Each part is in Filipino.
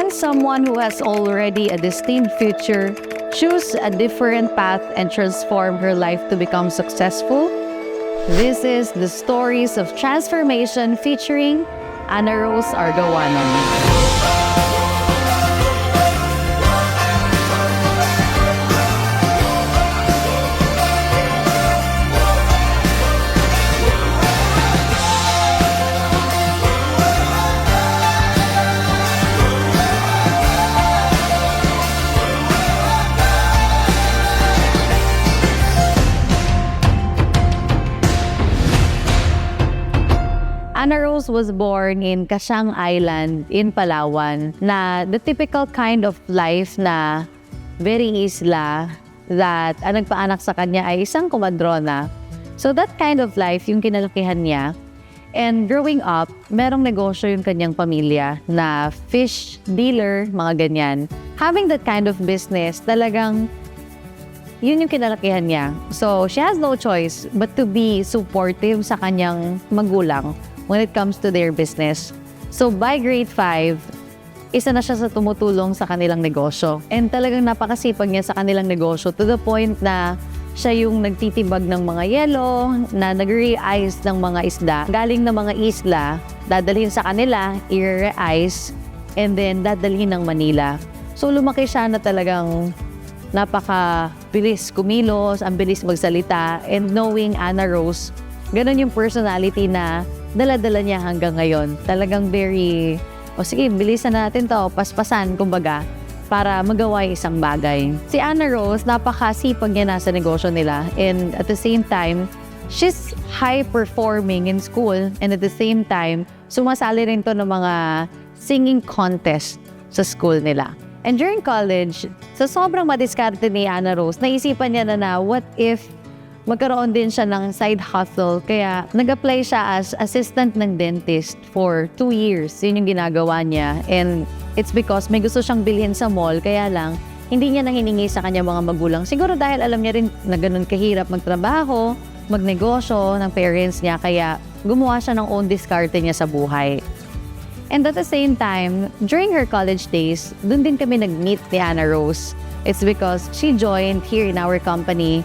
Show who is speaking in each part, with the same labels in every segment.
Speaker 1: Can someone who has already a distinct future choose a different path and transform her life to become successful? This is the Stories of Transformation featuring Ana Rose Argawanon. Ana Rose was born in Kasiang Island in Palawan, na the typical kind of life na very isla, that ang nagpaanak sa kanya ay isang komadrona. So that kind of life yung kinalakihan niya. And growing up, merong negosyo yung kanyang pamilya na fish dealer, mga ganyan. Having that kind of business, talagang yun yung kinalakihan niya. So she has no choice but to be supportive sa kanyang magulang when it comes to their business. So by grade 5, isa na siya sa tumutulong sa kanilang negosyo. And talagang napakasipag niya sa kanilang negosyo to the point na siya yung nagtitibag ng mga yelo, na nag-re-ice ng mga isda. Galing ng mga isla, dadalhin sa kanila, i-re-ice, and then dadalhin ng Manila. So lumaki siya na talagang napaka-bilis kumilos, ang bilis magsalita, and knowing Ana Rose, ganun yung personality na dala-dala niya hanggang ngayon. Talagang very, sige, bilisan natin to, paspasan, kumbaga, para magawa yung isang bagay. Si Ana Rose, napakasipag niya nasa negosyo nila. And at the same time, she's high-performing in school. And at the same time, sumasali rin to ng mga singing contest sa school nila. And during college, sa sobrang madiskarte ni Ana Rose, naisipan niya na what if magkaroon din siya ng side hustle. Kaya nag-apply siya as assistant ng dentist for 2 years. Yun yung ginagawa niya. And it's because may gusto siyang bilhin sa mall. Kaya lang, hindi niya nang hiningi sa kanya mga magulang. Siguro dahil alam niya rin na ganun kahirap magtrabaho, magnegosyo ng parents niya. Kaya gumawa siya ng own diskarte niya sa buhay. And at the same time, during her college days, dun din kami nag-meet ni Ana Rose. It's because she joined here in our company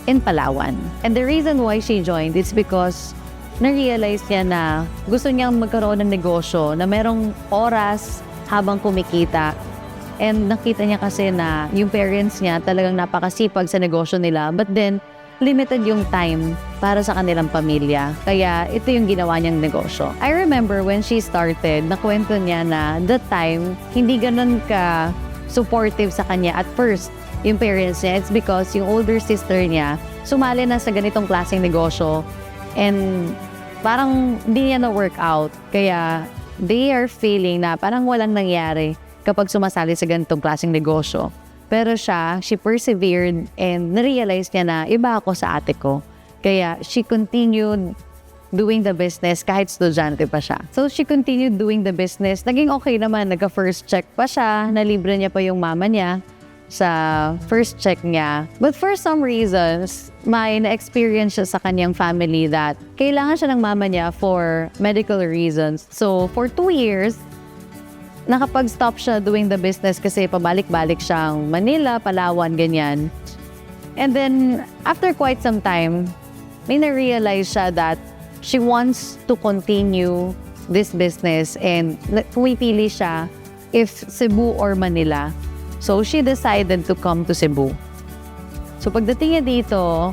Speaker 1: in Palawan. And the reason why she joined is because na-realize niya na gusto niyang magkaroon ng negosyo na merong oras habang kumikita. And nakita niya kasi na yung parents niya talagang napakasipag sa negosyo nila, but then limited yung time para sa kanilang pamilya. Kaya ito yung ginawa niyang negosyo. I remember when she started, nakwento niya na that time, hindi ganun ka supportive sa kanya at first yung parents niya. It's because yung older sister niya sumali na sa ganitong klaseng negosyo and parang hindi niya na-work out. Kaya they are feeling na parang walang nangyari kapag sumasali sa ganitong klaseng negosyo. Pero siya, she persevered and na-realize niya na iba ako sa ate ko. Kaya she continued doing the business kahit estudyante pa siya. So she continued doing the business. Naging okay naman, nagka-first check pa siya, nalibre niya pa yung mama niya sa first check niya. But for some reasons, may na-experience siya sa kanyang family that kailangan siya ng mama niya for medical reasons. So for 2 years, nakapag-stop siya doing the business kasi pabalik-balik siyang Manila, Palawan, ganyan. And then, after quite some time, may na-realize siya that she wants to continue this business and pumipili siya if Cebu or Manila. So, she decided to come to Cebu. So, pagdating niya dito,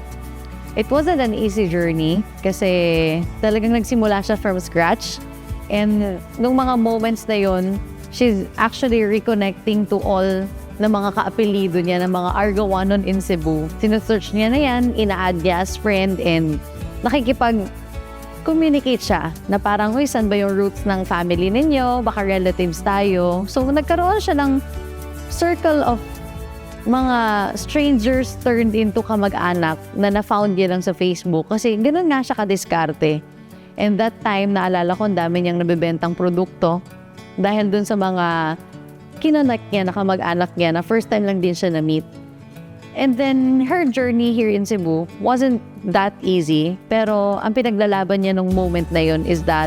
Speaker 1: it wasn't an easy journey kasi talagang nagsimula siya from scratch. And nung mga moments na yun, she's actually reconnecting to all na mga kaapelido niya, ng mga Argawanon in Cebu. Sinesearch niya na yan, ina-add niya as friend, and nakikipag-communicate siya na parang, uy, saan ba yung roots ng family ninyo? Baka relatives tayo. So, nagkaroon siya ng circle of mga strangers turned into kamag-anak na na-found niya lang sa Facebook kasi ganun nga siya kadiskarte. And that time, naalala ko, ang dami niyang nabibentang produkto dahil dun sa mga kinanak niya na kamag-anak niya na first time lang din siya na-meet. And then, her journey here in Cebu wasn't that easy. Pero, ang pinaglalaban niya nung moment na yun is that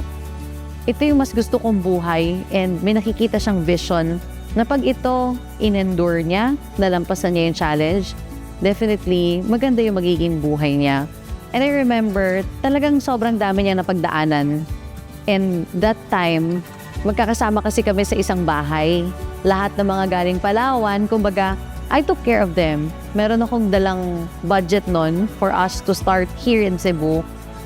Speaker 1: ito yung mas gusto kong buhay and may nakikita siyang vision na pag ito in-endure niya, nalampasan niya yung challenge, definitely maganda yung magiging buhay niya. And I remember, talagang sobrang dami niya napagdaanan. And that time, magkakasama kasi kami sa isang bahay. Lahat ng mga galing Palawan, kumbaga, I took care of them. Meron akong dalang budget nun for us to start here in Cebu.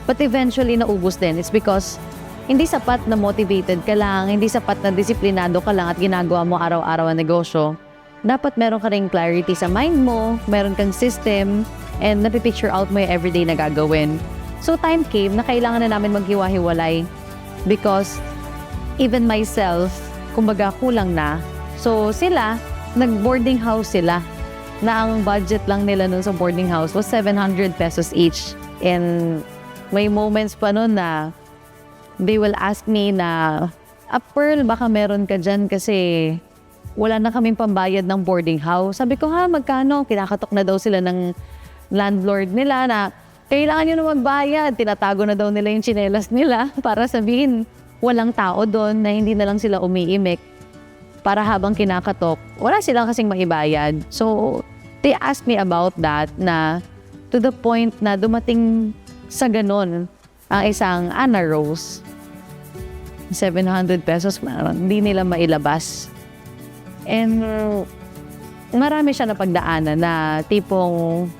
Speaker 1: But eventually, naubos din. It's because hindi sapat na motivated ka lang, hindi sapat na disiplinado ka lang at ginagawa mo araw-araw ang negosyo. Dapat meron ka ring clarity sa mind mo, meron kang system, and napipicture out mo yung everyday na gagawin. So time came na kailangan na namin maghiwa-hiwalay because even myself, kumbaga kulang na. So sila, nag-boarding house sila na ang budget lang nila nun sa boarding house was 700 pesos each. And may moments pa nun na they will ask me na, Pearl, baka meron ka dyan kasi wala na kaming pambayad ng boarding house. Sabi ko, magkano? Kinakatok na daw sila ng landlord nila na kailangan nyo na magbayad. Tinatago na daw nila yung tsinelas nila para sabihin walang tao doon na hindi na lang sila umiimik para habang kinakatok, wala silang kasing maibayad. So, they asked me about that na to the point na dumating sa ganun ang isang Anna Rose. 700 pesos, hindi nila mailabas. And marami siya napagdaanan na tipong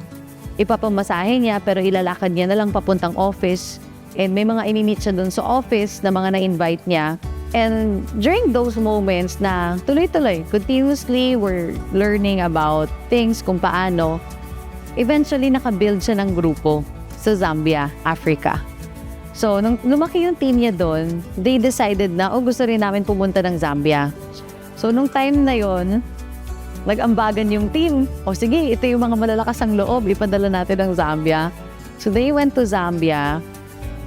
Speaker 1: ipapamasahe niya pero ilalakad niya na lang papuntang office. And may mga inimit siya dun sa office na mga na-invite niya. And during those moments na tuloy-tuloy, continuously we're learning about things kung paano, eventually nakabuild siya ng grupo sa Zambia, Africa. So, nung lumaki yung team niya doon, they decided na, gusto rin namin pumunta ng Zambia. So, nung time na yon, nag-ambagan yung team. Sige, ito yung mga malalakas ang loob, ipadala natin ng Zambia. So, they went to Zambia.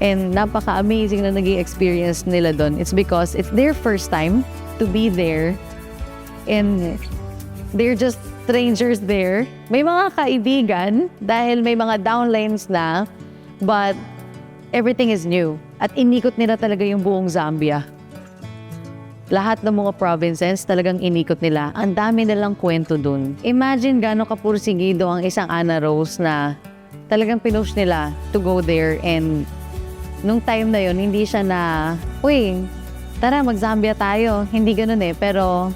Speaker 1: And napaka-amazing na naging experience nila doon. It's because it's their first time to be there. And they're just strangers there. May mga kaibigan dahil may mga downlines na. But everything is new. At inikot nila talaga yung buong Zambia. Lahat ng mga provinces talagang inikot nila. Ang dami nilang kwento dun. Imagine gano'ng kapursigido ang isang Anna Rose na talagang pinush nila to go there. And nung time na yon hindi siya na, tara mag-Zambia tayo. Hindi ganun Pero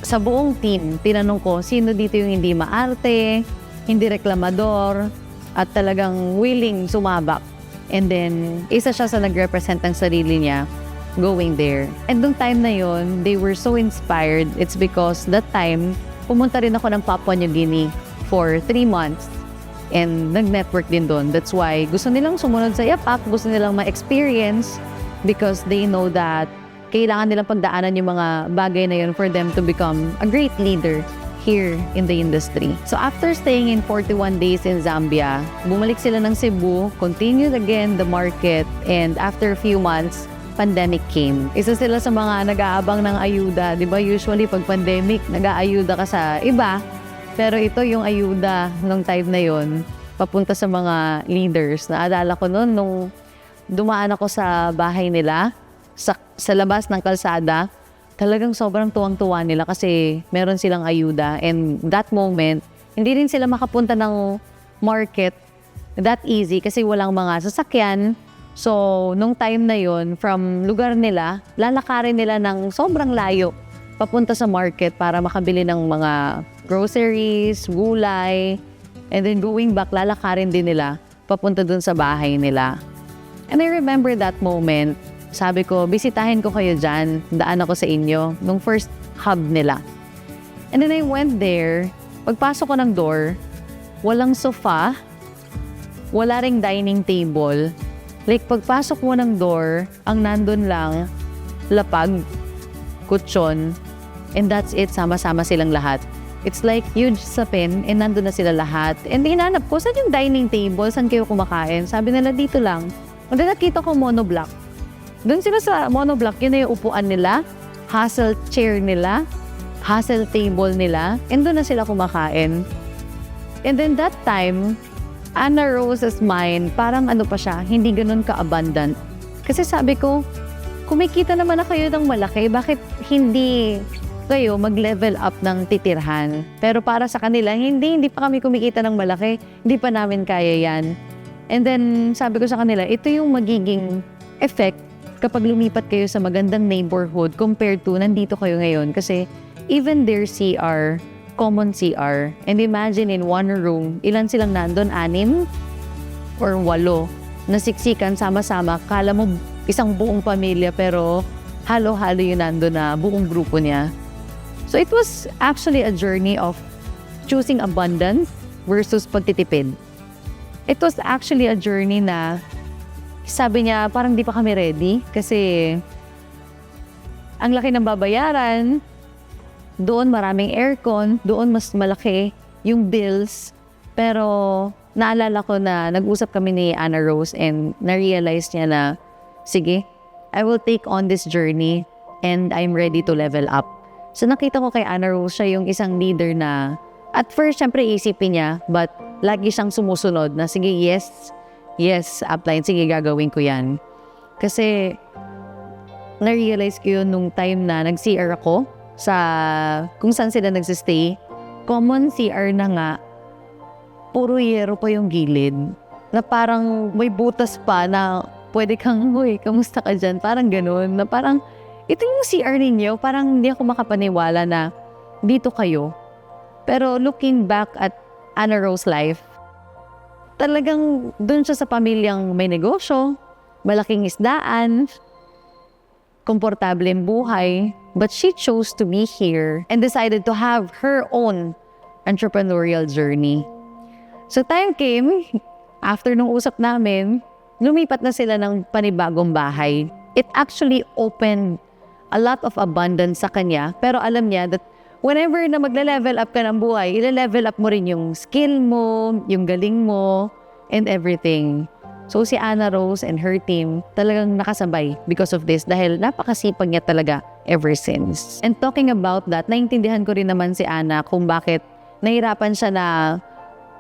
Speaker 1: sa buong team, tinanong ko, sino dito yung hindi maarte, hindi reklamador, at talagang willing sumabak. And then, isa siya sa nag-represent ng sarili niya going there. And nung time na yon they were so inspired. It's because that time, pumunta rin ako ng Papua New Guinea for 3 months. And nag-network din doon. That's why gusto nilang sumunod sa Yapak, gusto nilang ma-experience because they know that kailangan nilang pagdaanan yung mga bagay na yun for them to become a great leader here in the industry. So after staying in 41 days in Zambia, bumalik sila ng Cebu, continued again the market, and after a few months, pandemic came. Isa sila sa mga nag-aabang ng ayuda. Di ba usually pag pandemic, nag-aayuda ka sa iba, pero ito yung ayuda nung time na yon papunta sa mga leaders. Naalala ko noon nung dumaan ako sa bahay nila, sa labas ng kalsada, talagang sobrang tuwang-tuwa nila kasi meron silang ayuda. And that moment, hindi rin sila makapunta ng market that easy kasi walang mga sasakyan. So, nung time na yon from lugar nila, lalakarin nila ng sobrang layo papunta sa market para makabili ng mga groceries, gulay, and then going back, lalakarin din nila papunta dun sa bahay nila. And I remember that moment, sabi ko, bisitahin ko kayo dyan, daan ako sa inyo, nung first hub nila. And then I went there, pagpasok ko ng door, walang sofa, wala ring dining table. Like pagpasok mo ng door, ang nandun lang, lapag, kutsyon, and that's it, sama-sama silang lahat. It's like huge sapin, and nandun na sila lahat. And hinanap ko, saan yung dining table? Saan kayo kumakain? Sabi nila, dito lang. And then nakita ko monoblock. Doon sila sa monoblock, yun na yung upuan nila, hustle chair nila, hustle table nila, and doon na sila kumakain. And then that time, Anna Rose's mind, parang ano pa siya, hindi ganun ka-abundant. Kasi sabi ko, kumikita naman na kayo ng malaki, bakit hindi kayo mag-level up ng titirhan? Pero para sa kanila, hindi pa kami kumikita ng malaki, hindi pa namin kaya yan. And then, sabi ko sa kanila, ito yung magiging effect kapag lumipat kayo sa magandang neighborhood compared to nandito kayo ngayon. Kasi even their CR, common CR, and imagine in one room, ilan silang nandun? 6 or 8 na siksikan sama-sama. Kala mo isang buong pamilya pero halo-halo yun nandun na buong grupo niya. So it was actually a journey of choosing abundance versus pagtitipid. It was actually a journey na sabi niya, parang di pa kami ready kasi ang laki ng babayaran, doon maraming aircon, doon mas malaki yung bills. Pero naalala ko na nag-usap kami ni Ana Rose and na-realize niya na, sige, I will take on this journey and I'm ready to level up. So nakita ko kay Ana Rose, siya yung isang leader na at first, syempre isipin niya, but lagi siyang sumusunod na sige, yes, upline, sige, gagawin ko yan. Kasi, na-realize ko yun nung time na nag-CR ako sa kung saan sila nagsistay. Common CR na nga, puro yero pa yung gilid. Na parang may butas pa na pwede kang, uy, kamusta ka dyan? Parang ganun. Na parang, ito yung CR ninyo, parang hindi ako makapaniwala na dito kayo. Pero looking back at Ana Rose life, talagang dun siya sa pamilyang may negosyo, malaking isdaan, komportableng buhay, but she chose to be here and decided to have her own entrepreneurial journey. So time came, after nung usap namin, lumipat na sila ng panibagong bahay. It actually opened a lot of abundance sa kanya, pero alam niya that whenever na magle-level up ka ng buhay, ile-level up mo rin yung skill mo, yung galing mo, and everything. So si Ana Rose and her team talagang nakasabay because of this dahil napakasipag niya talaga ever since. And talking about that, naintindihan ko rin naman si Ana kung bakit nahirapan siya na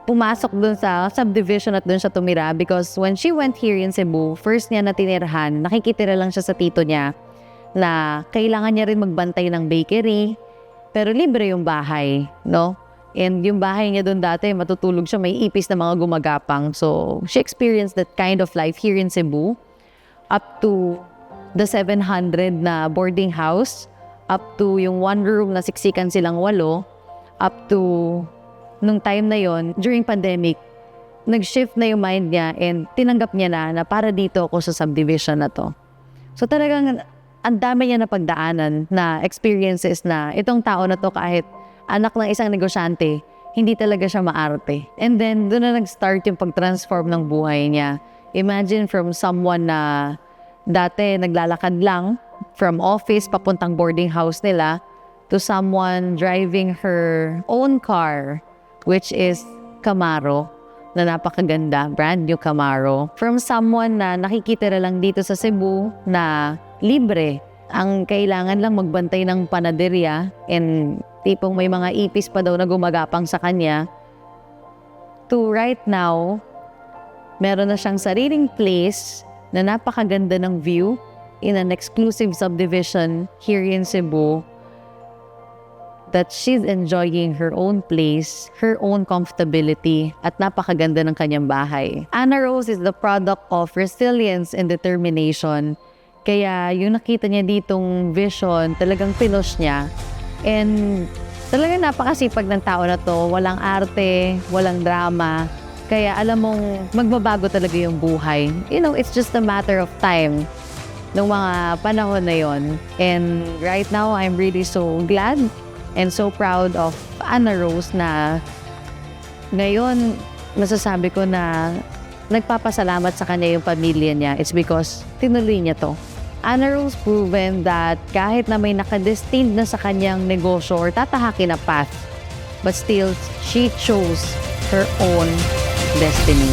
Speaker 1: pumasok dun sa subdivision at dun siya tumira because when she went here in Cebu, first niya na tinirahan, nakikitira lang siya sa tito niya na kailangan niya rin magbantay ng bakery, pero libre yung bahay, no? And yung bahay niya doon dati, matutulog siya, may ipis na mga gumagapang. So, she experienced that kind of life here in Cebu, up to the 700 na boarding house, up to yung one room na siksikan silang 8, up to nung time na yon during pandemic, nag-shift na yung mind niya and tinanggap niya na para dito ako sa subdivision na to. So, talagang ang dami niya na pagdaanan na experiences na itong tao na to kahit anak ng isang negosyante, hindi talaga siya maarte. And then, doon na nag-start yung pag-transform ng buhay niya. Imagine from someone na dati naglalakad lang from office papuntang boarding house nila to someone driving her own car, which is Camaro, na napakaganda, brand new Camaro. From someone na nakikitira lang dito sa Cebu na libre, ang kailangan lang magbantay ng panaderya and tipong may mga ipis pa daw na gumagapang sa kanya, to right now, meron na siyang sariling place na napakaganda ng view in an exclusive subdivision here in Cebu, that she's enjoying her own place, her own comfortability, at napakaganda ng kanyang bahay. Ana Rose is the product of resilience and determination. Kaya yung nakita niya ditong vision, talagang pinush niya. And talagang napakasipag ng tao na to. Walang arte, walang drama. Kaya alam mong magbabago talaga yung buhay. You know, it's just a matter of time nung mga panahon na yon. And right now, I'm really so glad and so proud of Ana Rose na ngayon, masasabi ko na nagpapasalamat sa kanya yung pamilya niya. It's because tinuloy niya to. Ana Rose proven that kahit na may nakadestined na sa kanyang negosyo or tatahakin na path, but still, she chose her own destiny.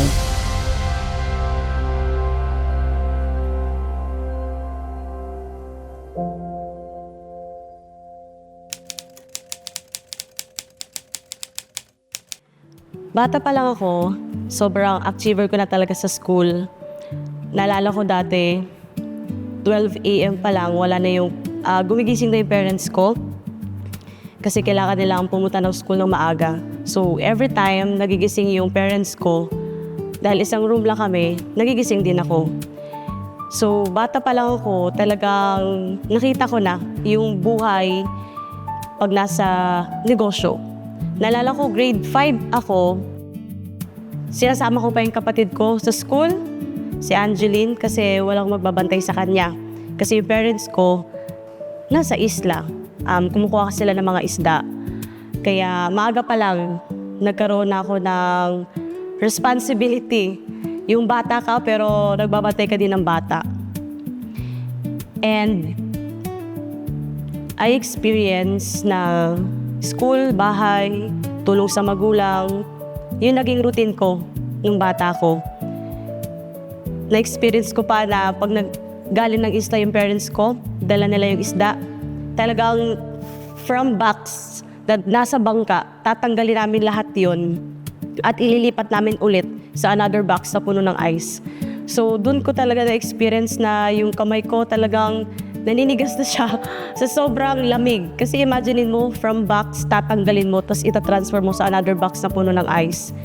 Speaker 2: Bata pa lang ako, sobrang achiever ko na talaga sa school. Naalala ko dati, 12 a.m. pa lang, wala na yung gumigising na yung parents ko. Kasi kailangan nilang pumunta ng school ng maaga. So, every time nagigising yung parents ko, dahil isang room lang kami, nagigising din ako. So, bata pa lang ako, talagang nakita ko na yung buhay pag nasa negosyo. Naalala ko, grade 5 ako, sinasama ko pa yung kapatid ko sa school, si Angeline, kasi walang magbabantay sa kanya. Kasi yung parents ko, nasa isla. Kumukuha sila ng mga isda. Kaya maaga pa lang, nagkaroon ako ng responsibility. Yung bata ka, pero nagbabantay ka din ng bata. And I experienced na school, bahay, tulong sa magulang. Yun naging routine ko nung bata ko. Na-experience ko pa na pag galing ng isla yung parents ko, dala nila yung isda. Talagang from box na nasa bangka, tatanggalin namin lahat yon at ililipat namin ulit sa another box na puno ng ice. So, dun ko talaga na-experience na yung kamay ko talagang naninigas na siya sa sobrang lamig. Kasi imaginein mo, from box, tatanggalin mo, tapos itatransfer mo sa another box na puno ng ice.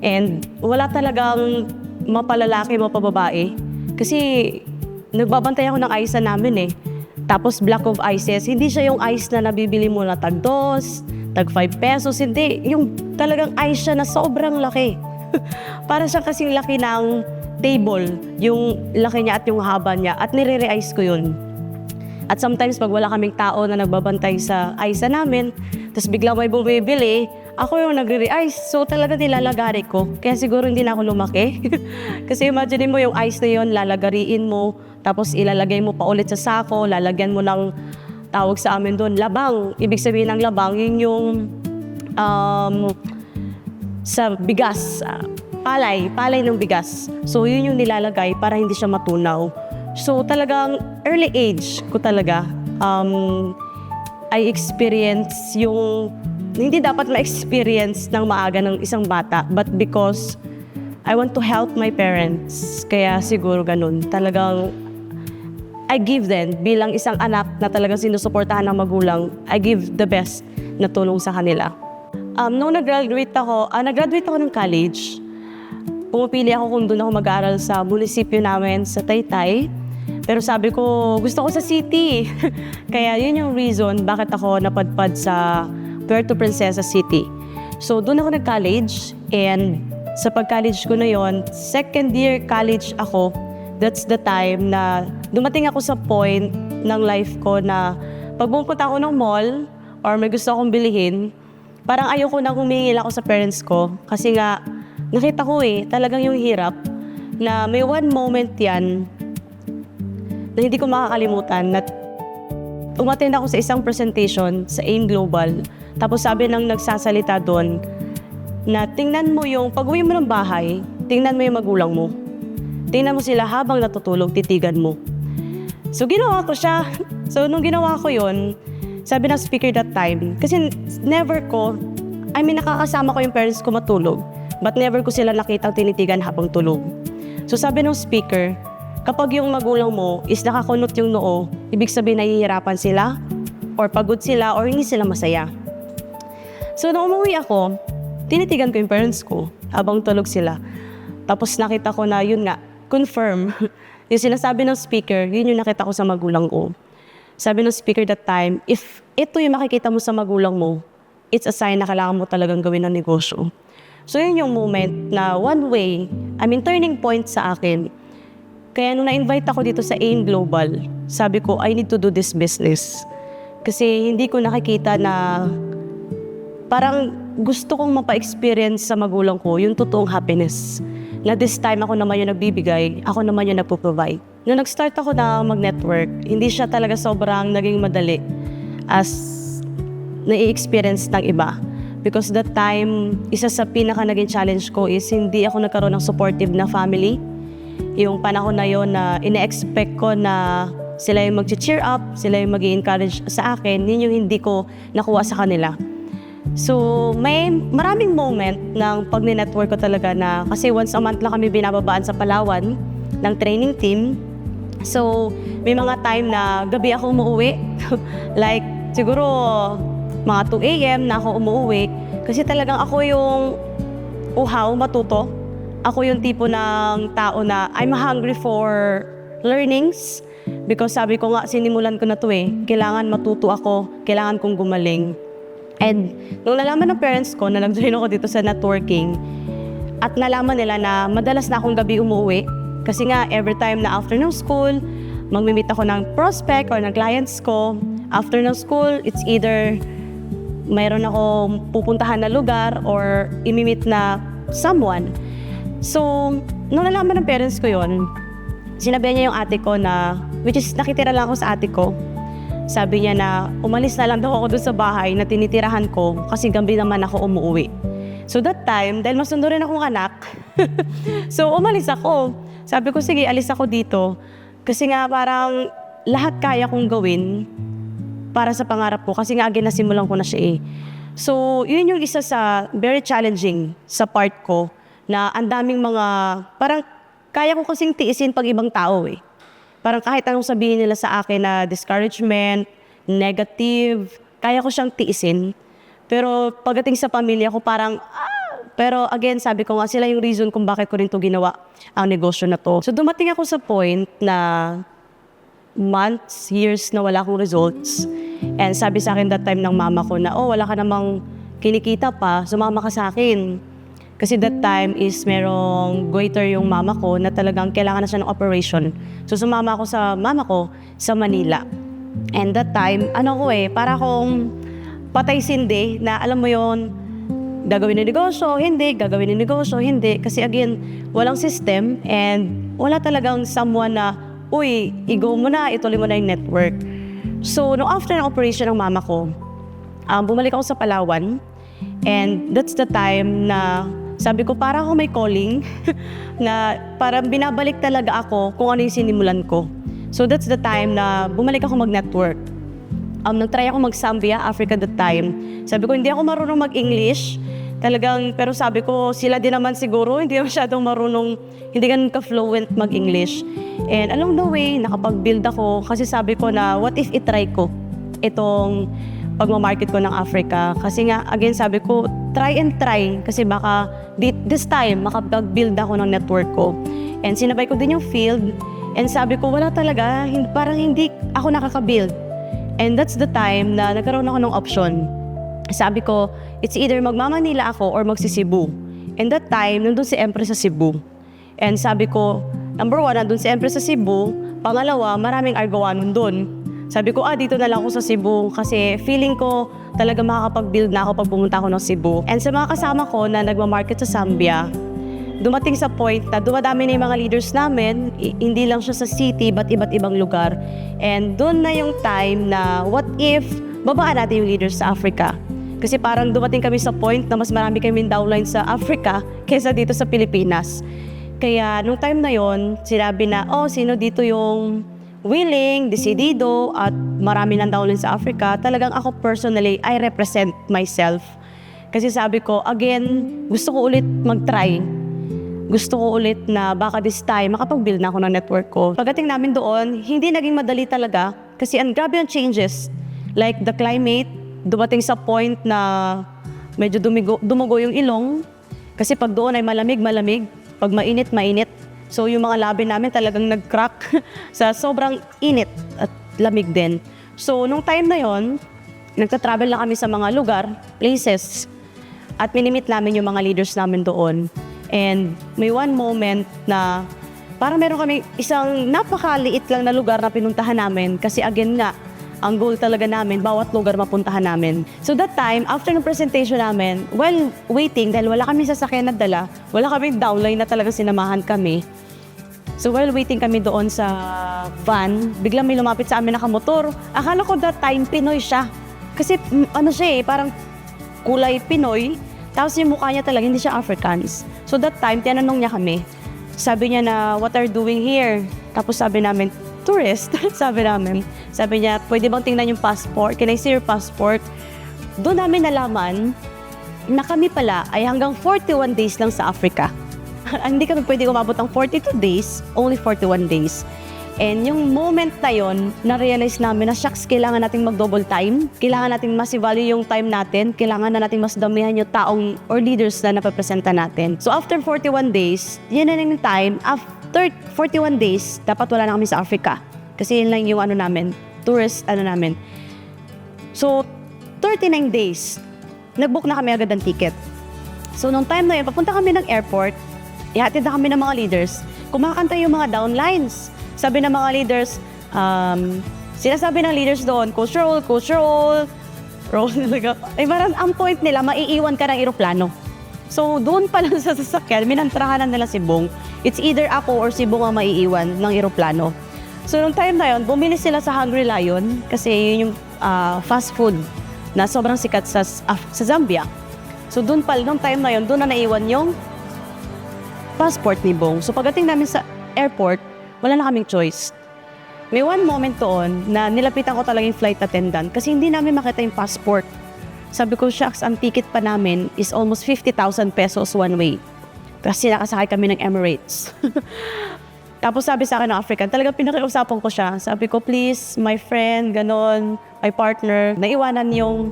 Speaker 2: And wala talagang mapalalaki, mapababae. Kasi nagbabantay ako ng ice na namin eh. Tapos block of ices, hindi siya yung ice na nabibili mo na tag 2, tag 5 pesos, hindi. Yung talagang ice siya na sobrang laki. Para siya kasing laki ng table, yung laki niya at yung haba niya, at nire-re-ice ko yun. At sometimes pag wala kaming tao na nagbabantay sa ice na namin, tapos biglang may bumibili, ako yung nagre-re-ice. So talaga nilalagari ko. Kaya siguro hindi na ako lumaki. Kasi imagine mo yung ice na yun, lalagariin mo, tapos ilalagay mo pa ulit sa sako, lalagyan mo ng tawag sa amin doon, labang. Ibig sabihin ng labang, yun yung sa bigas, palay ng bigas. So yun yung nilalagay para hindi siya matunaw. So talagang early age ko talaga, I experience yung hindi dapat ma-experience ng maaga ng isang bata, but because I want to help my parents, kaya siguro ganun. Talagang I give them, bilang isang anak na talagang sinusuportahan ng magulang, I give the best na tulong sa kanila. Nung nag-graduate ako ng college, pumipili ako kung doon ako mag-aaral sa munisipyo namin sa Taytay. Pero sabi ko, gusto ko sa city. Kaya yun yung reason bakit ako napadpad sa Puerto Princesa City. So doon ako nag-college, and sa pag-college ko na yon, second year college ako. That's the time na dumating ako sa point ng life ko na pag pumunta ako ng mall or may gusto akong bilhin, parang ayoko na humingil ako sa parents ko. Kasi nga, nakita ko talagang yung hirap na may one moment yan na hindi ko makakalimutan na umattend ako sa isang presentation sa AIM Global. Tapos sabi ng nagsasalita doon na tingnan mo yung pag-uwi mo ng bahay, tingnan mo yung magulang mo. Tingnan mo sila habang natutulog, titigan mo. So ginawa ko siya. So nung ginawa ko yun, sabi ng speaker that time, kasi nakakasama ko yung parents ko matulog, but never ko sila nakitang tinitigan habang tulog. So sabi ng speaker, kapag yung magulang mo is nakakunot yung noo, ibig sabihin nahihirapan sila, or pagod sila, or hindi sila masaya. So nung umuwi ako, tinitigan ko yung parents ko habang tulog sila. Tapos nakita ko na yun nga, confirm. Yung sinasabi ng speaker, yun yung nakita ko sa magulang ko. Sabi ng speaker that time, if ito yung makikita mo sa magulang mo, it's a sign na kailangan mo talagang gawin ng negosyo. So yun yung moment na turning point sa akin. Kaya nung na-invite ako dito sa AIM Global, sabi ko, I need to do this business. Kasi hindi ko nakikita na parang gusto kong mapa-experience sa magulang ko yung totoong happiness. Na this time ako naman yung nagbibigay, ako naman yung nagpo-provide. Nung nag-start ako na mag-network, hindi siya talaga sobrang naging madali as na-i-experience ng iba. Because that time, isa sa pinaka naging challenge ko is hindi ako nagkaroon ng supportive na family. Yung panahon na yon na ine-expect ko na sila yung mag-cheer up, sila yung mag-encourage sa akin, yun yung hindi ko nakuha sa kanila. So, may maraming moment ng pag-network ko talaga na kasi once a month lang kami binababaan sa Palawan ng training team. So, may mga time na gabi ako umuwi. Like, siguro mga 2 a.m. na ako umuwi. Kasi talagang ako yung uhaw, matuto. Ako yung tipo ng tao na I'm hungry for learnings. Because sabi ko nga, sinimulan ko na to eh. Kailangan matuto ako, kailangan kong gumaling. And nung nalaman ng parents ko na nag-join ako dito sa networking, at nalaman nila na madalas na akong gabi umuwi, kasi nga every time na after ng school, magmi-meet ako ng prospect or ng clients ko. After ng school, it's either mayroon akong pupuntahan na lugar or imi-meet na someone. So, nung nalaman ng parents ko yon, sinabi niya yung ate ko na, which is nakitira lang ako sa ate ko. Sabi niya na umalis na lang daw ako doon sa bahay na tinitirahan ko kasi gabi naman ako umuwi. So that time, dahil masundo rin akong anak, so umalis ako. Sabi ko, sige, alis ako dito. Kasi nga parang lahat kaya kong gawin para sa pangarap ko. Kasi nga nasimulan ko na siya eh. So yun yung isa sa very challenging sa part ko na ang daming mga, parang kaya ko kasing tiisin pag ibang tao eh. Parang kahit anong sabihin nila sa akin na discouragement, negative, kaya ko siyang tiisin. Pero pagdating sa pamilya ko parang, pero again, sabi ko nga, sila yung reason kung bakit ko rin to ginawa ang negosyo na to. So dumating ako sa point na months, years na wala akong results. And sabi sa akin that time ng mama ko na, wala ka namang kinikita pa, sumama ka sa akin. Kasi that time is merong goiter yung mama ko na talagang kailangan na siya ng operation. So sumama ako sa mama ko sa Manila. And that time, para akong patay sindi na alam mo yon, gagawin ng negosyo, hindi, gagawin ng negosyo, hindi. Kasi again, walang system and wala talagang someone na, uy, i-go mo na, ituloy mo na yung network. So, no after ng operation ng mama ko, bumalik ako sa Palawan and that's the time na sabi ko, para ako may calling na parang binabalik talaga ako kung ano yung sinimulan ko. So, that's the time na bumalik ako mag-network. Nag-try ako mag-Zambia, Africa that time. Sabi ko, hindi ako marunong mag-English. Talagang, pero sabi ko, sila din naman siguro, hindi masyadong marunong, hindi ganun ka-fluent mag-English. And along the way, nakapag-build ako kasi sabi ko na, what if itry ko itong pagmamarket ko ng Africa? Kasi nga, again, sabi ko, try and try. Kasi baka this time, makapag-build ako ng network ko. And sinabay ko din yung field. And sabi ko, wala talaga, parang hindi ako nakaka-build. And that's the time na nagkaroon ako ng option. Sabi ko, it's either magmamanila ako or magsisibu. And that time, nandun si Empress sa Cebu. And sabi ko, number 1, nandun si Empress sa Cebu. Pangalawa, maraming Argoanon dun. Sabi ko, dito na lang ako sa Cebu kasi feeling ko talaga makakapag-build na ako pag pumunta ako ng Cebu. And sa mga kasama ko na nagmamarket sa Zambia, dumating sa point na dumadami na yung mga leaders namin, hindi lang siya sa city, but iba't ibang lugar. And doon na yung time na what if babaan natin yung leaders sa Africa? Kasi parang dumating kami sa point na mas marami kaming downline sa Africa kaysa dito sa Pilipinas. Kaya nung time na yon, sinabi na, sino dito yung willing, desidido, at marami ng downline sa Africa. Talagang ako personally, I represent myself. Kasi sabi ko, again, gusto ko ulit mag-try. Gusto ko ulit na baka this time makapag-build na ako ng network ko. Pagdating namin doon, hindi naging madali talaga kasi ang grabe ang changes. Like the climate, dumating sa point na medyo dumugo yung ilong. Kasi pag doon ay malamig, pag mainit. So yung mga labi namin talagang nag-crack sa sobrang init at lamig din. So nung time na yon, nagta-travel lang kami sa mga lugar, places, at minimit namin yung mga leaders namin doon. And may one moment na parang meron kami isang napakaliit lang na lugar na pinuntahan namin kasi again nga, ang goal talaga namin, bawat lugar mapuntahan namin. So that time, after ng presentation namin, while waiting, dahil wala kami sasakyan na dala, wala kaming downline na talagang sinamahan kami. So while waiting kami doon sa van, biglang may lumapit sa amin nakamotor. Akala ko that time, Pinoy siya. Kasi parang kulay Pinoy. Tapos yung mukha niya talaga, hindi siya Africans. So that time, tinanong niya kami. Sabi niya na, what are you doing here? Tapos sabi namin, tourist. Sabi niya, pwede bang tingnan yung passport? Can I see your passport? Doon namin nalaman na kami pala ay hanggang 41 days lang sa Africa. Hindi kami pwede umabot ng 42 days, only 41 days. And yung moment na yon, na-realize namin na shucks, kailangan nating mag-double time. Kailangan nating mas i-value yung time natin. Kailangan na nating mas damihan yung taong or leaders na napapresenta natin. So after 41 days, yun na yung time. After 41 days, dapat wala na kami sa Africa. Kasi yun lang yung tourist namin. So 39 days, nag-book na kami agad ng ticket. So nung time na yun, papunta kami ng airport, ihatid na kami ng mga leaders, kumakanta yung mga downlines. Sabi ng mga leaders, sinasabi ng leaders doon, coach roll, roll talaga. Ay parang ang point nila, maiiwan ka ng eroplano. So doon pa lang sa sasakyan, minantrahan nila si Bong. It's either ako or si Bong ang maiiwan ng eroplano. So nung time na yun, bumili sila sa Hungry Lion kasi yun yung fast food na sobrang sikat sa Zambia. So doon pa, nung time na yun, doon na naiwan yung passport ni Bong. So pagdating namin sa airport, wala na kaming choice. May one moment doon na nilapitan ko talaga yung flight attendant kasi hindi namin makita yung passport. Sabi ko, shucks, ang ticket pa namin is almost 50,000 pesos one way. Kasi nakasakay kami ng Emirates. Tapos sabi sa akin ng African, talagang pinakiusapan ko siya. Sabi ko, please, my friend, ganon, my partner, naiwanan yung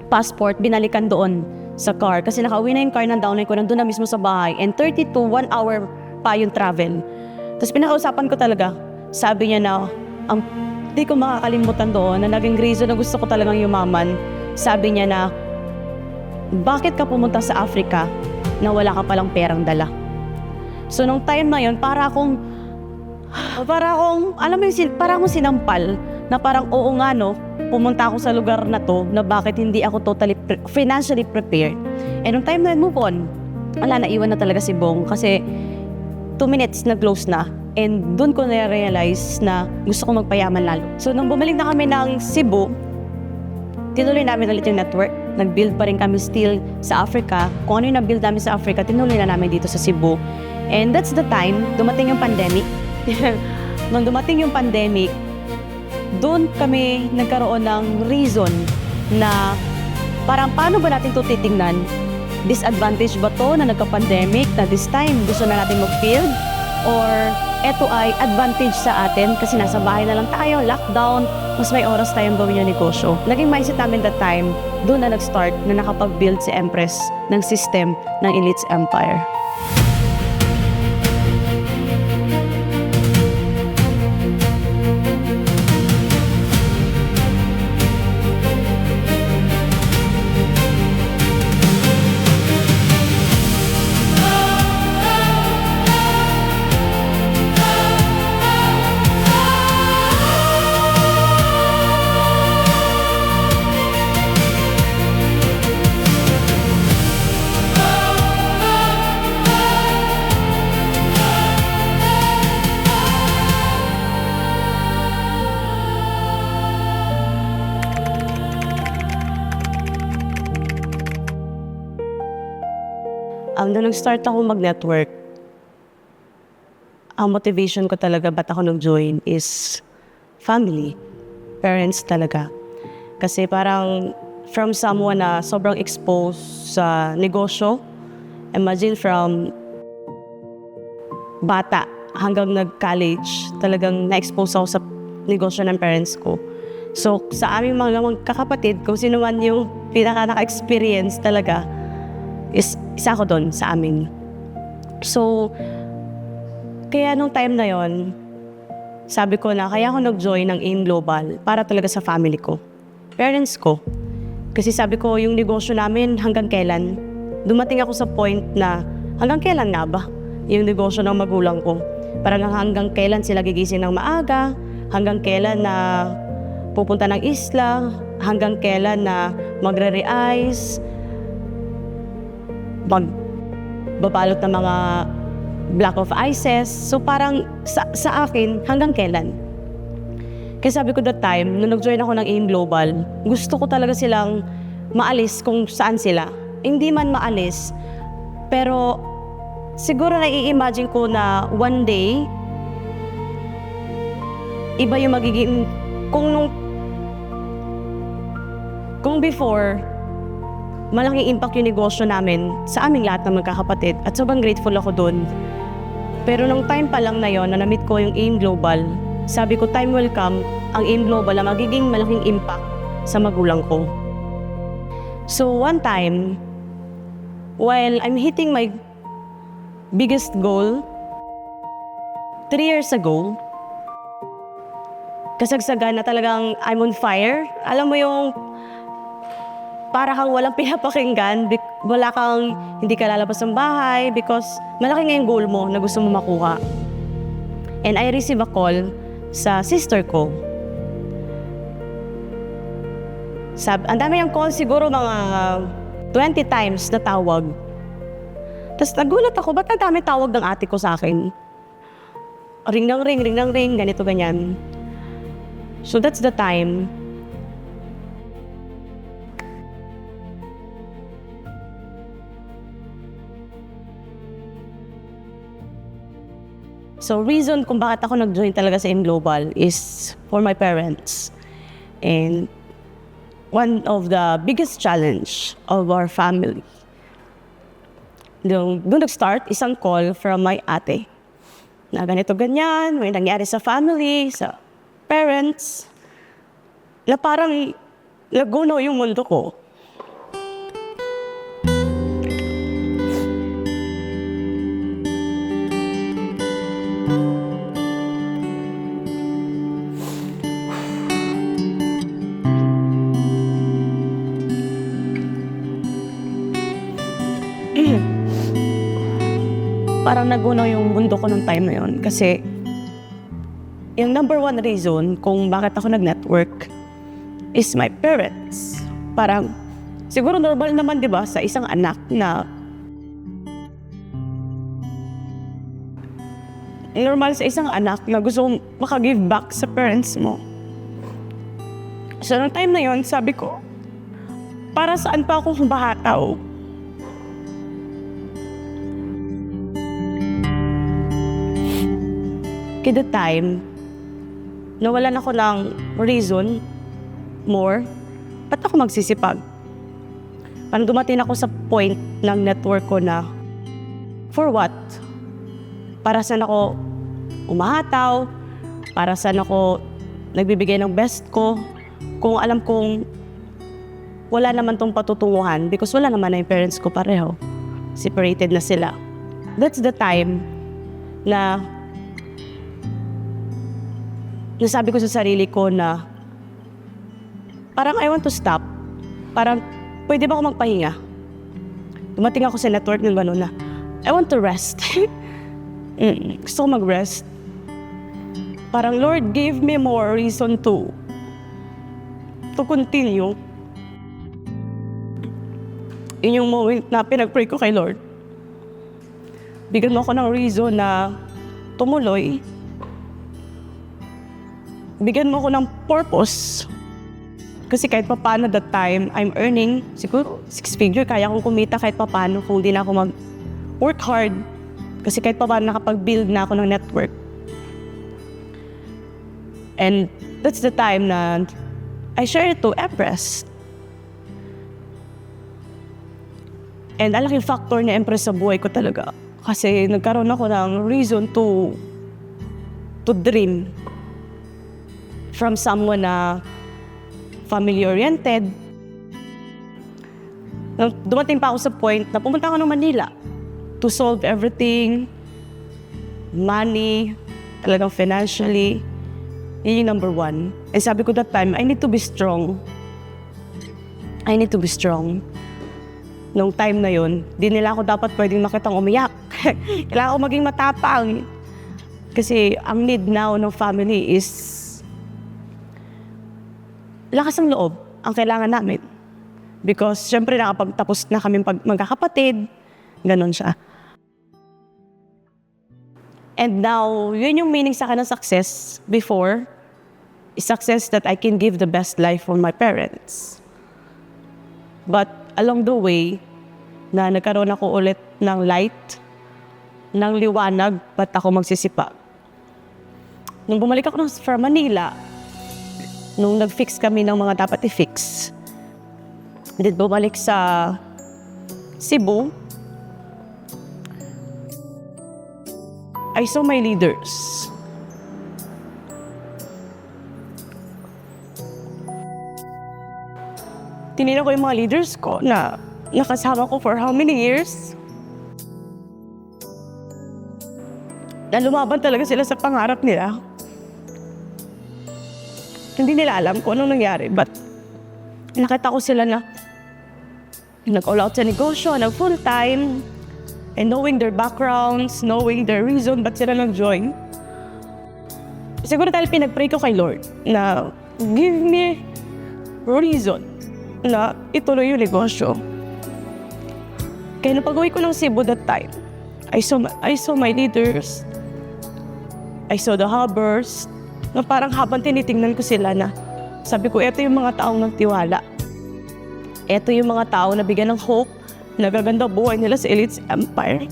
Speaker 2: passport, binalikan doon sa car. Kasi nakauwi na yung car ng downline ko, nandun na mismo sa bahay. And 30 to 1 hour pa yung travel. Tapos pinakausapan ko talaga. Sabi niya na, di ko makakalimutan doon na naging reason na gusto ko talagang yumaman. Sabi niya na, bakit ka pumunta sa Africa na wala ka palang perang dala? So nung time na yun, para akong, alam mo yung, para akong sinampal na parang oo nga no, pumunta ako sa lugar na to na bakit hindi ako totally financially prepared. And nung time na yun, move on. Wala, naiwan na talaga si Bong kasi 2 minutes na close na. And doon ko na-realize na gusto ko magpayaman lalo. So nung bumalik na kami ng Cebu, tinuloy namin ulit yung network. Nag-build pa rin kami still sa Africa. Kung ano yung na-build namin sa Africa, tinuloy na namin dito sa Cebu. And that's the time, dumating yung pandemic. Nung dumating yung pandemic, doon kami nagkaroon ng reason na parang paano ba natin ito titingnan? Disadvantage ba to na nagka-pandemic na this time gusto na natin mag-field? Or eto ay advantage sa atin kasi nasa bahay na lang tayo, lockdown, mas may oras tayong gawin yung negosyo. Naging mindset namin that time, doon na nag-start na nakapag-build si Empress ng system ng Elites Empire. Nung nag-start ako mag-network, ang motivation ko talaga ba't ako nag-join is family, parents talaga. Kasi parang from someone na sobrang exposed sa negosyo, imagine from bata hanggang nag-college, talagang na-expose ako sa negosyo ng parents ko. So sa aming mga magkakapatid, kung sino man yung pinaka-naka-experience talaga, is isa ko doon sa amin. So, kaya nung time na yon, sabi ko na kaya ako nag-join ng AIM Global para talaga sa family ko, parents ko. Kasi sabi ko, yung negosyo namin hanggang kailan, dumating ako sa point na hanggang kailan nga ba yung negosyo ng magulang ko. Parang hanggang kailan sila gigising ng maaga, hanggang kailan na pupunta ng isla, hanggang kailan na magre-re-ice, magbabalot ng mga block of ices. So parang sa akin, hanggang kailan? Kaya sabi ko that time, nung nag-join ako ng AIM Global, gusto ko talaga silang maalis kung saan sila. Hindi man maalis, pero siguro nai-imagine ko na one day, iba yung magiging, kung before, malaking impact yung negosyo namin sa aming lahat ng magkakapatid at sobrang grateful ako doon Pero nung time pa lang na yon na na-meet ko yung AIM Global, sabi ko time will come, ang AIM Global na magiging malaking impact sa magulang ko. So one time, while I'm hitting my biggest goal, 3 years ago, kasagsagan na talagang I'm on fire. Alam mo yung para kang walang pinapakinggan, wala kang, hindi ka lalabas ng bahay because malaki nga yung goal mo na gusto mo makuha. And I receive a call sa sister ko. Ang dami yung call, siguro mga 20 times na tawag. Tapos nagulat ako, ba't ang dami tawag ng ate ko sa akin? Ring ng ring, ganito, ganyan. So that's the time. So reason kung bakit ako nag-join talaga sa AIM Global is for my parents. And one of the biggest challenge of our family. Doon nag-start, isang call from my ate. Na ganito ganyan, may nangyari sa family, sa parents. Na parang lagunaw yung mundo ko. Parang nagunaw yung mundo ko nung time na yun. Kasi yung number one reason kung bakit ako nag-network is my parents. Parang, siguro normal naman, di ba, sa isang anak na gusto maka-give back sa parents mo. So, nung time na yun, sabi ko, para saan pa ako humahataw? At the time, nawalan ako ng reason more, ba't ako magsisipag? Parang dumating ako sa point ng network ko na, for what? Para saan ako umahataw? Para saan ako nagbibigay ng best ko? Kung alam kong wala naman tong patutunguhan because wala naman na yung parents ko pareho. Separated na sila. That's the time na nasabi ko sa sarili ko na parang I want to stop. Parang pwede ba ako magpahinga? Dumating ako sa network ng gano'n na I want to rest. Gusto ko mag-rest. Parang Lord, give me more reason to continue. Yun yung moment na pinag-pray ko kay Lord. Bigyan mo ako ng reason na tumuloy. Bigyan mo ako ng purpose. Kasi kahit papaano that time, I'm earning, siguro 6-figure, kaya kong kumita kahit papaano kung di na ako mag-work hard. Kasi kahit papaano nakapag-build na ako ng network. And that's the time na I share it to Empress. And ang laking factor ni Empress sa buhay ko talaga. Kasi nagkaroon ako ng reason to dream. From someone na family-oriented. Dumating pa ako sa point na pumunta ako ng Manila to solve everything, money, talagang financially. Yun yung number one. And sabi ko that time, I need to be strong. I need to be strong. Nung time na yun, di nila ako dapat pwedeng makitang umiyak. Kailangan ko maging matapang. Kasi ang need now ng family is lakas ng loob ang kailangan namin. Because syempre nakapagtapos na kami magkakapatid. Ganon siya. And now, yun yung meaning sa akin ng success before. Is success that I can give the best life for my parents. But along the way, na nagkaroon ako ulit ng light, ng liwanag, ba't ako magsisipag. Nung bumalik ako from Manila, nung nag-fix kami ng mga dapat i-fix, then bumalik sa Cebu, I saw my leaders. Tinignan ko yung mga leaders ko na nakasama ko for how many years. Na lumaban talaga sila sa pangarap nila. Hindi nila alam kung anong nangyari, but nakita ko sila na nag-all out sa negosyo, nag-full-time, and knowing their backgrounds, knowing their reason ba't sila nag-join. Siguro dahil pinag-pray ko kay Lord na give me reason na ituloy yung negosyo. Kaya nung pag-uwi ko ng Cebu that time, I saw my leaders, I saw the hubbers, na parang habang tinitingnan ko sila na sabi ko, eto yung mga taong nagtiwala. Eto yung mga tao na bigyan ng hope, nagaganda buhay nila sa Elites Empire.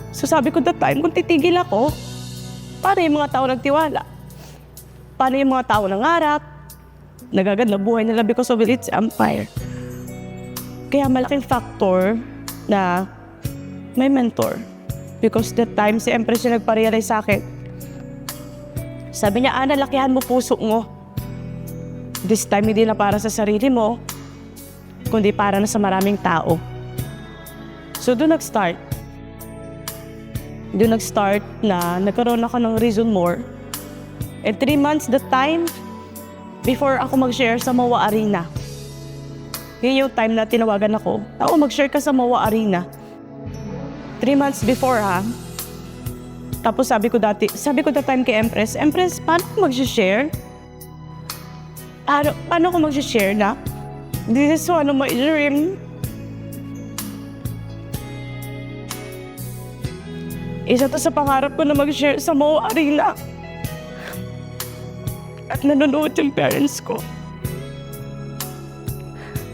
Speaker 2: So sabi ko that time, kung titigil ako, paano yung mga tao nagtiwala? Paano yung mga tao nangarap, nagaganda buhay nila because of Elites Empire? Kaya malaking factor na may mentor. Because that time, si Empress yung nagpa-realize sa akin. Sabi niya, Ana, lakihan mo puso mo. This time, hindi na para sa sarili mo, kundi para na sa maraming tao. So, doon nag-start. Doon nag-start na nagkaroon ako ng reason more. And 3 months that time, before ako mag-share sa MOA Arena. Yun yung time na tinawagan ako. Ako, mag-share ka sa MOA Arena. 3 months before, ha? Tapos sabi ko that time kay Empress, Empress, paano ko mag-share? Paano ko mag-share na? This is one of my dream. Isa to sa pangarap ko na mag-share sa MOA Arena. At nanonood yung parents ko.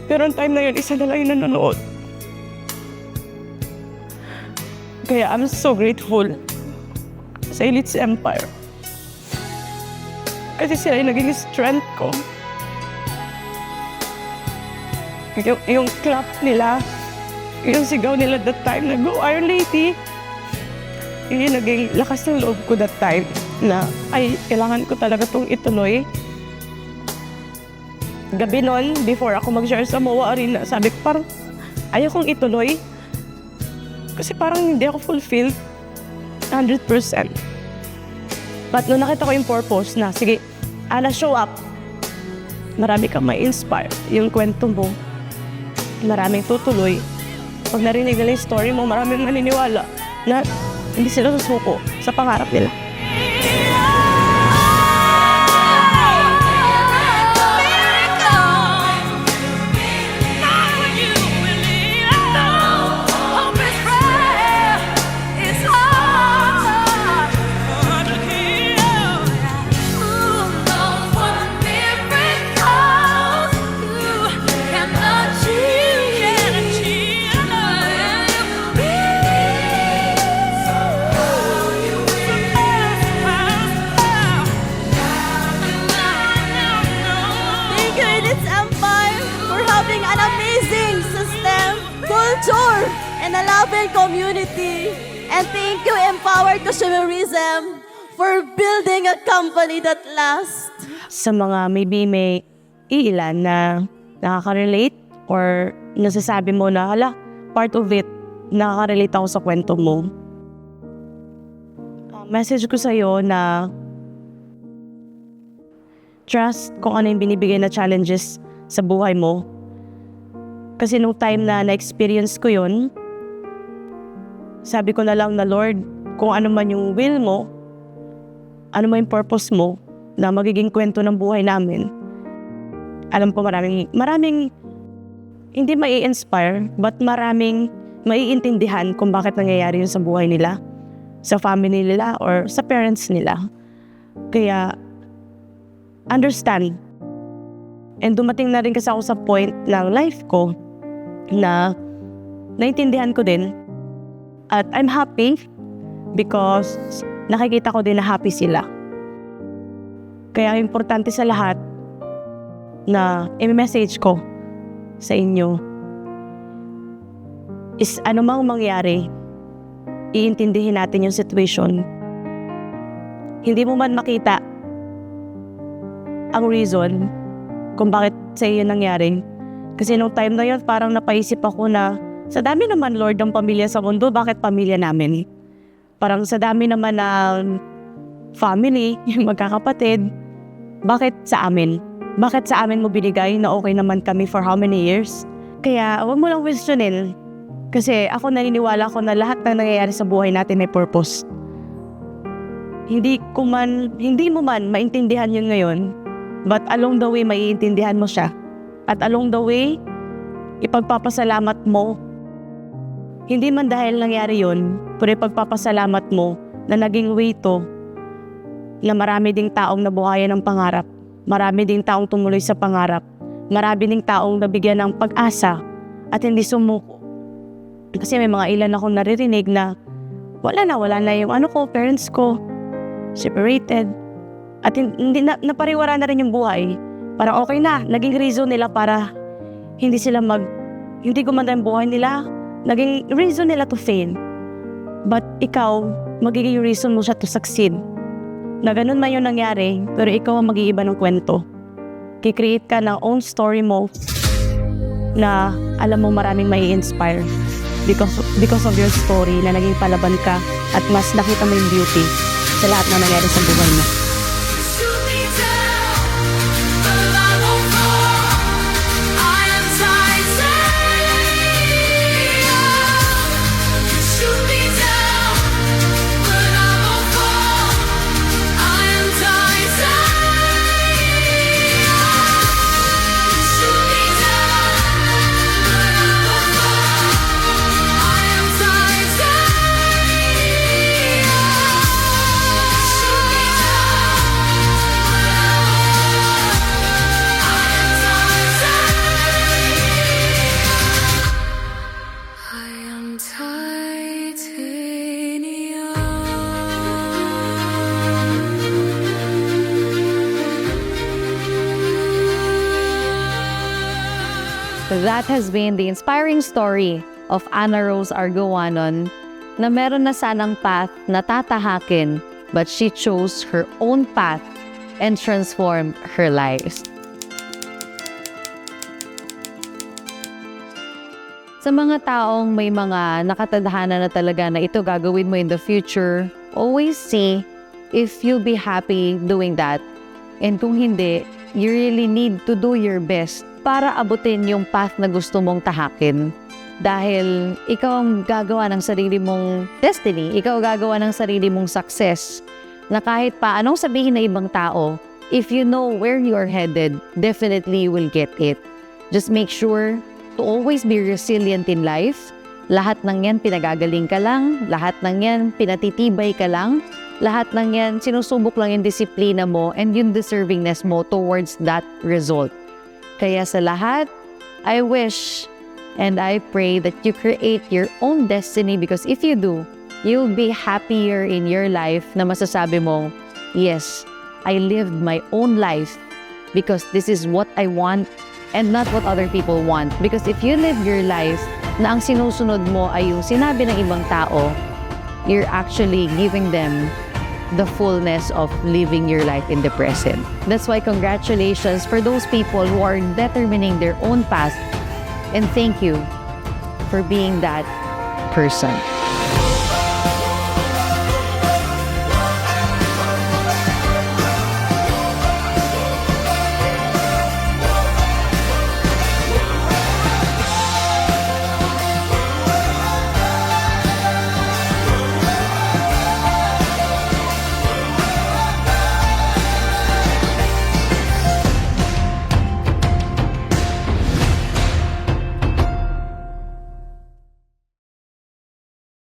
Speaker 2: Pero ang time na yun, isa na lang yung nanonood. Kaya I'm so grateful sa Elites Empire. Kasi sila yung naging strength ko. Yung clap nila, yung sigaw nila that time na, "Go Iron Lady!" Yun yung naging lakas ng loob ko that time na, ay, kailangan ko talaga itong ituloy. Gabi nun, before ako mag-share sa MOA Arena, sabi ko parang, ayaw kong ituloy. Kasi parang hindi ako fulfilled 100%. But nung nakita ko yung purpose na, sige, Ana, show up. Marami kang ma-inspire. Yung kwento mo, maraming tutuloy. Pag narinig nila yung story mo, maraming maniniwala na hindi sila susuko sa pangarap nila.
Speaker 3: An amazing system, culture, and a loving community. And thank you, Empowered Consumerism, for building a company that lasts.
Speaker 2: Sa mga maybe may iilan na nakaka-relate or nasasabi mo na, hala, part of it, nakaka-relate ako sa kwento mo. Message ko sa'yo na trust kung ano yung binibigay na challenges sa buhay mo. Kasi nung time na na-experience ko yun, sabi ko na lang na, Lord, kung ano man yung will mo, ano man yung purpose mo, na magiging kwento ng buhay namin. Alam ko maraming hindi mai-inspire, but maraming maiintindihan kung bakit nangyayari yun sa buhay nila, sa family nila, or sa parents nila. Kaya, understand. And dumating na rin kasi ako sa point ng life ko na naintindihan ko din. At I'm happy because nakikita ko din na happy sila. Kaya importante sa lahat na i-message ko sa inyo is ano mang mangyari, iintindihin natin yung situation hindi mo man makita ang reason kung bakit sa iyo nangyari. Kasi nung time na yun, parang napaisip ako na sa dami naman, Lord, ng pamilya sa mundo, bakit pamilya namin? Parang sa dami naman ng family, yung magkakapatid, bakit sa amin? Bakit sa amin mo binigay na okay naman kami for how many years? Kaya wag mo lang questionin. Kasi ako naniniwala ko na lahat ng nangyayari sa buhay natin may purpose. Hindi mo man maintindihan yun ngayon, but along the way, maiintindihan mo siya. At along the way, ipagpapasalamat mo. Hindi man dahil nangyari yun, pero ipagpapasalamat mo na naging way to na marami ding taong nabuhayan ng pangarap. Marami ding taong tumuloy sa pangarap. Marami ding taong nabigyan ng pag-asa at hindi sumuko. Kasi may mga ilan akong naririnig na wala na yung parents ko, separated. At hindi napariwara na rin yung buhay. Parang okay na, naging reason nila para hindi gumanda yung buhay nila. Naging reason nila to fail. But ikaw, magiging reason mo siya to succeed. Na ganun man yung nangyari, pero ikaw ang mag-iiba ng kwento. Kikreate ka ng own story mo na alam mo maraming may inspire because of your story na naging palaban ka at mas nakita mo yung beauty sa lahat na nangyari sa buhay mo.
Speaker 1: That has been the inspiring story of Ana Rose Arguanon na meron na sanang path na tatahakin, but she chose her own path and transformed her life. Sa mga taong may mga nakatadhana na talaga na ito gagawin mo in the future, always see if you'll be happy doing that. And kung hindi, you really need to do your best para abutin yung path na gusto mong tahakin. Dahil ikaw ang gagawa ng sarili mong destiny, ikaw ang gagawa ng sarili mong success. Na kahit pa anong sabihin ng ibang tao, if you know where you're headed, definitely you will get it. Just make sure to always be resilient in life. Lahat ng yan pinagagaling ka lang, lahat ng yan pinatitibay ka lang, lahat ng yan sinusubok lang yung disiplina mo and yung deservingness mo towards that result. Kaya sa lahat, I wish and I pray that you create your own destiny, because if you do, you'll be happier in your life na masasabi mo, yes, I lived my own life because this is what I want and not what other people want. Because if you live your life na ang sinusunod mo ay yung sinabi ng ibang tao, you're actually giving them the fullness of living your life in the present. That's why congratulations for those people who are determining their own path, and thank you for being that person.